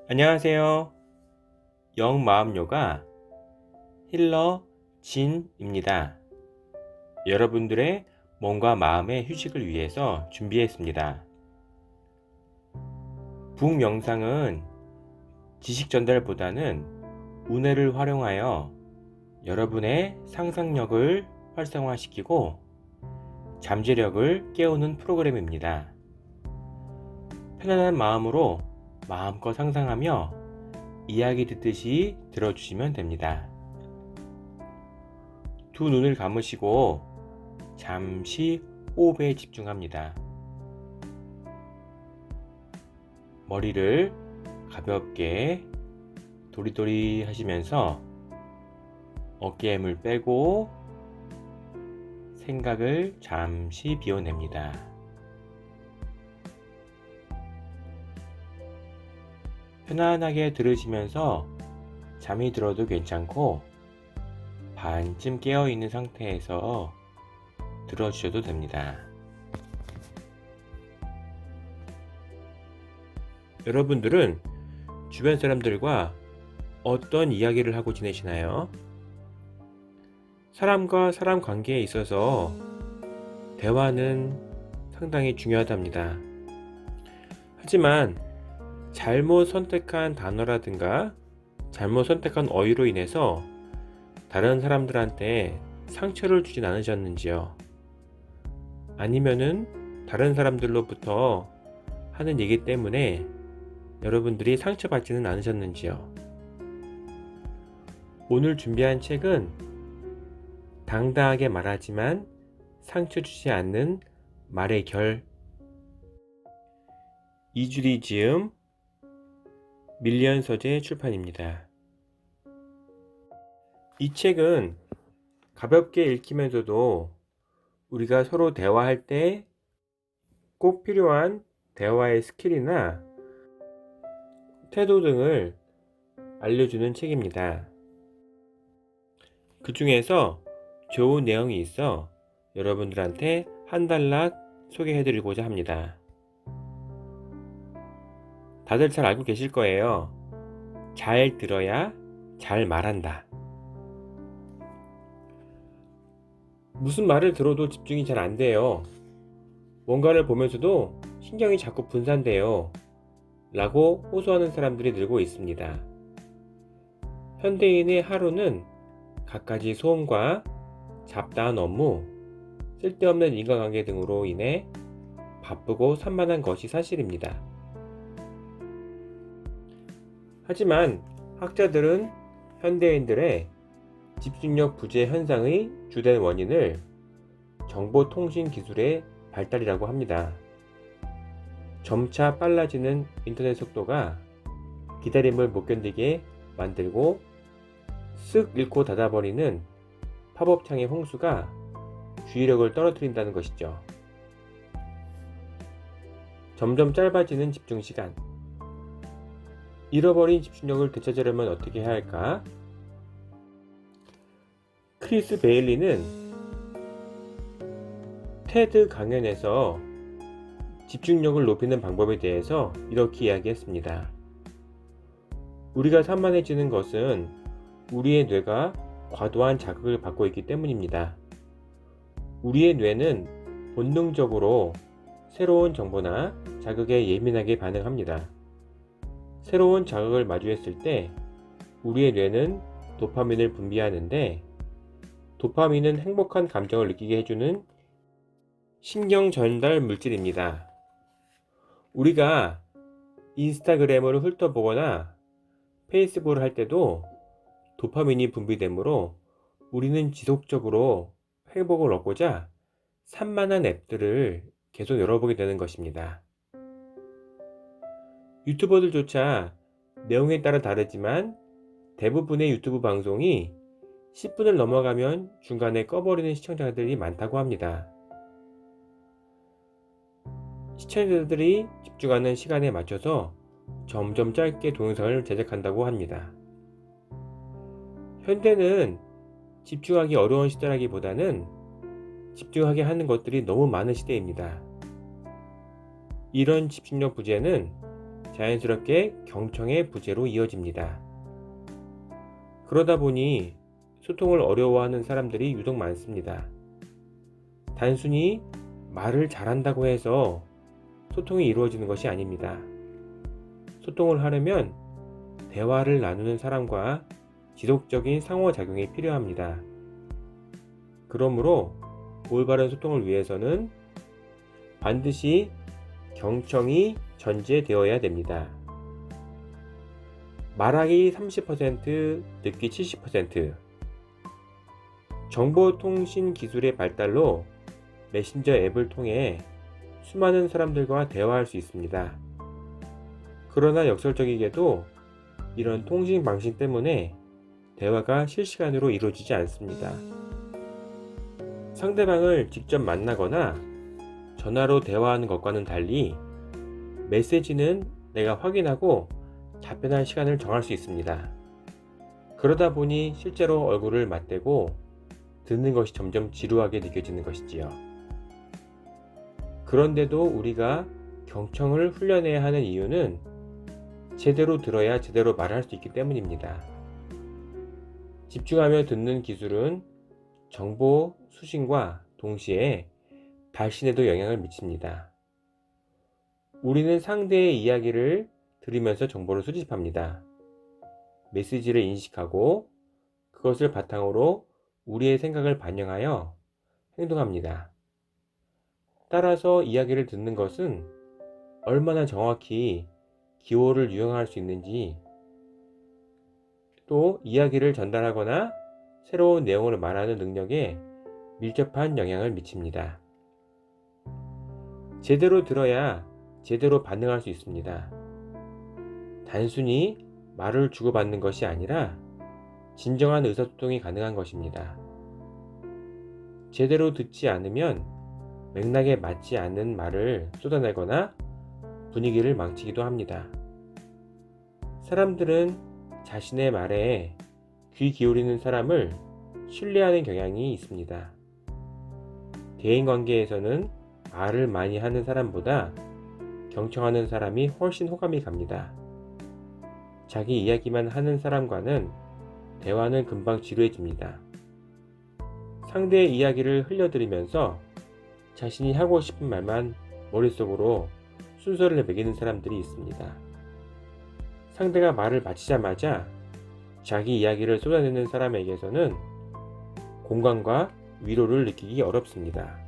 안녕하세요. 영마음요가 힐러 진입니다. 여러분들의 몸과 마음의 휴식을 위해서 준비했습니다. 북 명상은 지식 전달보다는 우뇌를 활용하여 여러분의 상상력을 활성화시키고 잠재력을 깨우는 프로그램입니다. 편안한 마음으로 마음껏 상상하며 이야기 듣듯이 들어주시면 됩니다. 두 눈을 감으시고 잠시 호흡에 집중합니다. 머리를 가볍게 도리도리 하시면서 어깨에 힘을 빼고 생각을 잠시 비워냅니다. 편안하게 들으시면서 잠이 들어도 괜찮고 반쯤 깨어있는 상태에서 들어주셔도 됩니다. 여러분들은 주변 사람들과 어떤 이야기를 하고 지내시나요? 사람과 사람 관계에 있어서 대화는 상당히 중요하답니다. 하지만 잘못 선택한 단어라든가 잘못 선택한 어휘로 인해서 다른 사람들한테 상처를 주진 않으셨는지요? 아니면은 다른 사람들로부터 하는 얘기 때문에 여러분들이 상처받지는 않으셨는지요? 오늘 준비한 책은 당당하게 말하지만 상처 주지 않는 말의 결, 이주리 지음, 밀리언 서재 출판입니다. 이 책은 가볍게 읽히면서도 우리가 서로 대화할 때 꼭 필요한 대화의 스킬이나 태도 등을 알려주는 책입니다. 그 중에서 좋은 내용이 있어 여러분들한테 한 단락 소개해드리고자 합니다. 다들 잘 알고 계실 거예요. 잘 들어야 잘 말한다. 무슨 말을 들어도 집중이 잘 안 돼요. 뭔가를 보면서도 신경이 자꾸 분산돼요. 라고 호소하는 사람들이 늘고 있습니다. 현대인의 하루는 갖가지 소음과 잡다한 업무, 쓸데없는 인간관계 등으로 인해 바쁘고 산만한 것이 사실입니다. 하지만 학자들은 현대인들의 집중력 부재 현상의 주된 원인을 정보통신 기술의 발달이라고 합니다. 점차 빨라지는 인터넷 속도가 기다림을 못 견디게 만들고 쓱 읽고 닫아버리는 팝업창의 홍수가 주의력을 떨어뜨린다는 것이죠. 점점 짧아지는 집중시간. 잃어버린 집중력을 되찾으려면 어떻게 해야 할까? 크리스 베일리는 테드 강연에서 집중력을 높이는 방법에 대해서 이렇게 이야기했습니다. 우리가 산만해지는 것은 우리의 뇌가 과도한 자극을 받고 있기 때문입니다. 우리의 뇌는 본능적으로 새로운 정보나 자극에 예민하게 반응합니다. 새로운 자극을 마주했을 때 우리의 뇌는 도파민을 분비하는데 도파민은 행복한 감정을 느끼게 해주는 신경 전달 물질입니다. 우리가 인스타그램을 훑어보거나 페이스북을 할 때도 도파민이 분비되므로 우리는 지속적으로 회복을 얻고자 산만한 앱들을 계속 열어보게 되는 것입니다. 유튜버들조차 내용에 따라 다르지만 대부분의 유튜브 방송이 10분을 넘어가면 중간에 꺼버리는 시청자들이 많다고 합니다. 시청자들이 집중하는 시간에 맞춰서 점점 짧게 동영상을 제작한다고 합니다. 현대는 집중하기 어려운 시대라기보다는 집중하게 하는 것들이 너무 많은 시대입니다. 이런 집중력 부재는 자연스럽게 경청의 부재로 이어집니다. 그러다 보니 소통을 어려워하는 사람들이 유독 많습니다. 단순히 말을 잘한다고 해서 소통이 이루어지는 것이 아닙니다. 소통을 하려면 대화를 나누는 사람과 지속적인 상호작용이 필요합니다. 그러므로 올바른 소통을 위해서는 반드시 경청이 전제되어야 됩니다. 말하기 30%, 듣기 70%. 정보통신 기술의 발달로 메신저 앱을 통해 수많은 사람들과 대화할 수 있습니다. 그러나 역설적이게도 이런 통신 방식 때문에 대화가 실시간으로 이루어지지 않습니다. 상대방을 직접 만나거나 전화로 대화하는 것과는 달리 메시지는 내가 확인하고 답변할 시간을 정할 수 있습니다. 그러다 보니 실제로 얼굴을 맞대고 듣는 것이 점점 지루하게 느껴지는 것이지요. 그런데도 우리가 경청을 훈련해야 하는 이유는 제대로 들어야 제대로 말할 수 있기 때문입니다. 집중하며 듣는 기술은 정보 수신과 동시에 발신에도 영향을 미칩니다. 우리는 상대의 이야기를 들으면서 정보를 수집합니다. 메시지를 인식하고 그것을 바탕으로 우리의 생각을 반영하여 행동합니다. 따라서 이야기를 듣는 것은 얼마나 정확히 기호를 유용할 수 있는지, 또 이야기를 전달하거나 새로운 내용을 말하는 능력에 밀접한 영향을 미칩니다. 제대로 들어야 제대로 반응할 수 있습니다. 단순히 말을 주고받는 것이 아니라 진정한 의사소통이 가능한 것입니다. 제대로 듣지 않으면 맥락에 맞지 않는 말을 쏟아내거나 분위기를 망치기도 합니다. 사람들은 자신의 말에 귀 기울이는 사람을 신뢰하는 경향이 있습니다. 대인관계에서는 말을 많이 하는 사람보다 경청하는 사람이 훨씬 호감이 갑니다. 자기 이야기만 하는 사람과는 대화는 금방 지루해집니다. 상대의 이야기를 흘려들으면서 자신이 하고 싶은 말만 머릿속으로 순서를 매기는 사람들이 있습니다. 상대가 말을 마치자마자 자기 이야기를 쏟아내는 사람에게서는 공감과 위로를 느끼기 어렵습니다.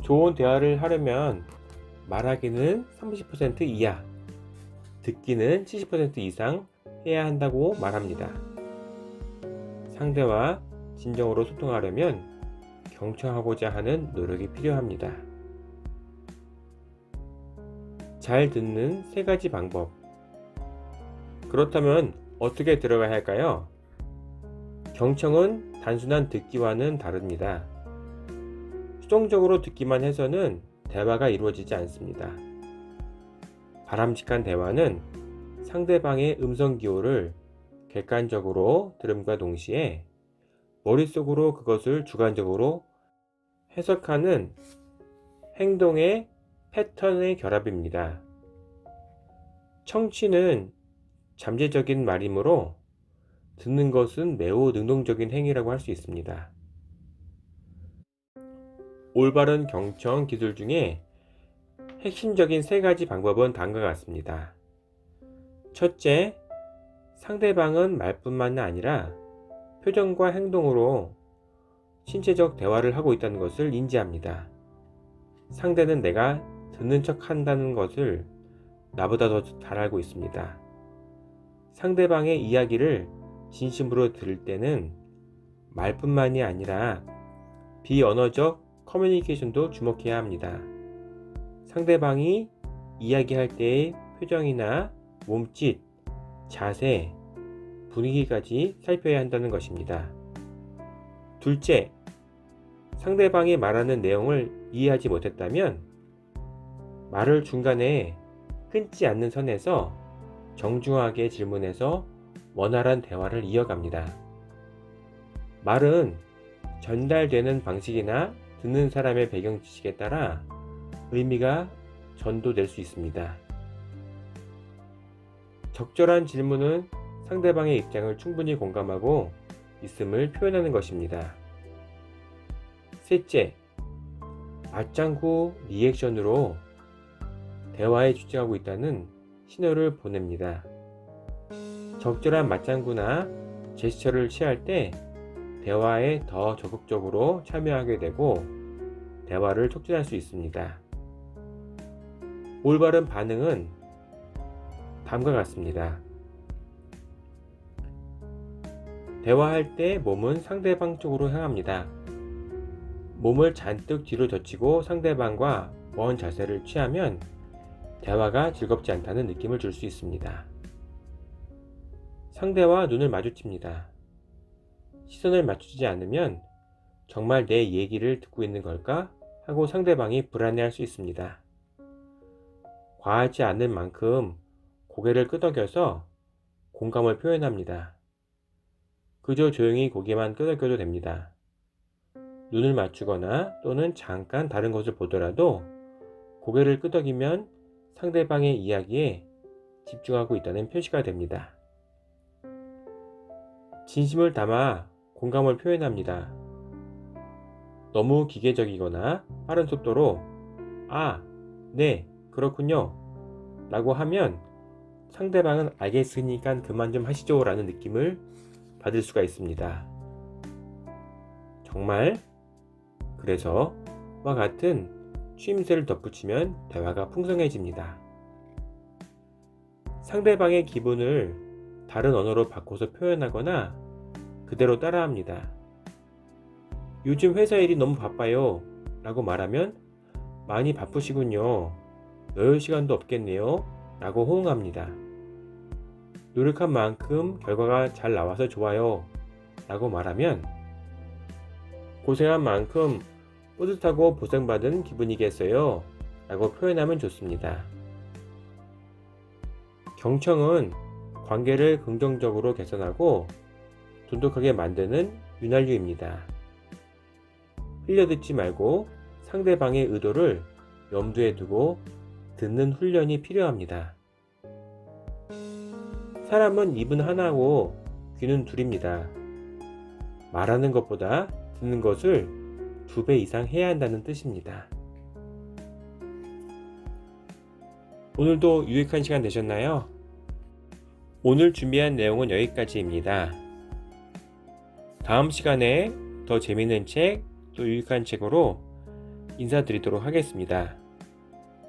좋은 대화를 하려면 말하기는 30% 이하, 듣기는 70% 이상 해야 한다고 말합니다. 상대와 진정으로 소통하려면 경청하고자 하는 노력이 필요합니다. 잘 듣는 3가지 방법. 그렇다면 어떻게 들어가야 할까요? 경청은 단순한 듣기와는 다릅니다. 수동적으로 듣기만 해서는 대화가 이루어지지 않습니다. 바람직한 대화는 상대방의 음성 기호를 객관적으로 들음과 동시에 머릿속으로 그것을 주관적으로 해석하는 행동의 패턴의 결합입니다. 청취는 잠재적인 말이므로 듣는 것은 매우 능동적인 행위라고 할 수 있습니다. 올바른 경청 기술 중에 핵심적인 3가지 방법은 다음과 같습니다. 첫째, 상대방은 말뿐만 아니라 표정과 행동으로 신체적 대화를 하고 있다는 것을 인지합니다. 상대는 내가 듣는 척 한다는 것을 나보다 더 잘 알고 있습니다. 상대방의 이야기를 진심으로 들을 때는 말뿐만이 아니라 비언어적 커뮤니케이션도 주목해야 합니다. 상대방이 이야기할 때의 표정이나 몸짓, 자세, 분위기까지 살펴야 한다는 것입니다. 둘째, 상대방이 말하는 내용을 이해하지 못했다면 말을 중간에 끊지 않는 선에서 정중하게 질문해서 원활한 대화를 이어갑니다. 말은 전달되는 방식이나 듣는 사람의 배경 지식에 따라 의미가 전도 낼 수 있습니다. 적절한 질문은 상대방의 입장을 충분히 공감하고 있음을 표현하는 것입니다. 셋째, 맞장구 리액션으로 대화에 집중하고 있다는 신호를 보냅니다. 적절한 맞장구나 제스처를 취할 때 대화에 더 적극적으로 참여하게 되고 대화를 촉진할 수 있습니다. 올바른 반응은 다음과 같습니다. 대화할 때 몸은 상대방 쪽으로 향합니다. 몸을 잔뜩 뒤로 젖히고 상대방과 먼 자세를 취하면 대화가 즐겁지 않다는 느낌을 줄 수 있습니다. 상대와 눈을 마주칩니다. 시선을 맞추지 않으면 정말 내 얘기를 듣고 있는 걸까 하고 상대방이 불안해할 수 있습니다. 과하지 않을 만큼 고개를 끄덕여서 공감을 표현합니다. 그저 조용히 고개만 끄덕여도 됩니다. 눈을 맞추거나 또는 잠깐 다른 것을 보더라도 고개를 끄덕이면 상대방의 이야기에 집중하고 있다는 표시가 됩니다. 진심을 담아 공감을 표현합니다. 너무 기계적이거나 빠른 속도로 아, 네, 그렇군요 라고 하면 상대방은 알겠으니까 그만 좀 하시죠 라는 느낌을 받을 수가 있습니다. 정말 그래서 와 같은 추임새를 덧붙이면 대화가 풍성해집니다. 상대방의 기분을 다른 언어로 바꿔서 표현하거나 그대로 따라합니다. 요즘 회사 일이 너무 바빠요 라고 말하면 많이 바쁘시군요. 여유 시간도 없겠네요 라고 호응합니다. 노력한 만큼 결과가 잘 나와서 좋아요 라고 말하면 고생한 만큼 뿌듯하고 보상받은 기분이겠어요 라고 표현하면 좋습니다. 경청은 관계를 긍정적으로 개선하고 돈독하게 만드는 윤활유입니다. 흘려듣지 말고 상대방의 의도를 염두에 두고 듣는 훈련이 필요합니다. 사람은 입은 하나고 귀는 둘입니다. 말하는 것보다 듣는 것을 2배 이상 해야 한다는 뜻입니다. 오늘도 유익한 시간 되셨나요? 오늘 준비한 내용은 여기까지입니다. 다음 시간에 더 재미있는 책, 또 유익한 책으로 인사드리도록 하겠습니다.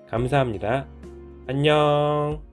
감사합니다. 안녕.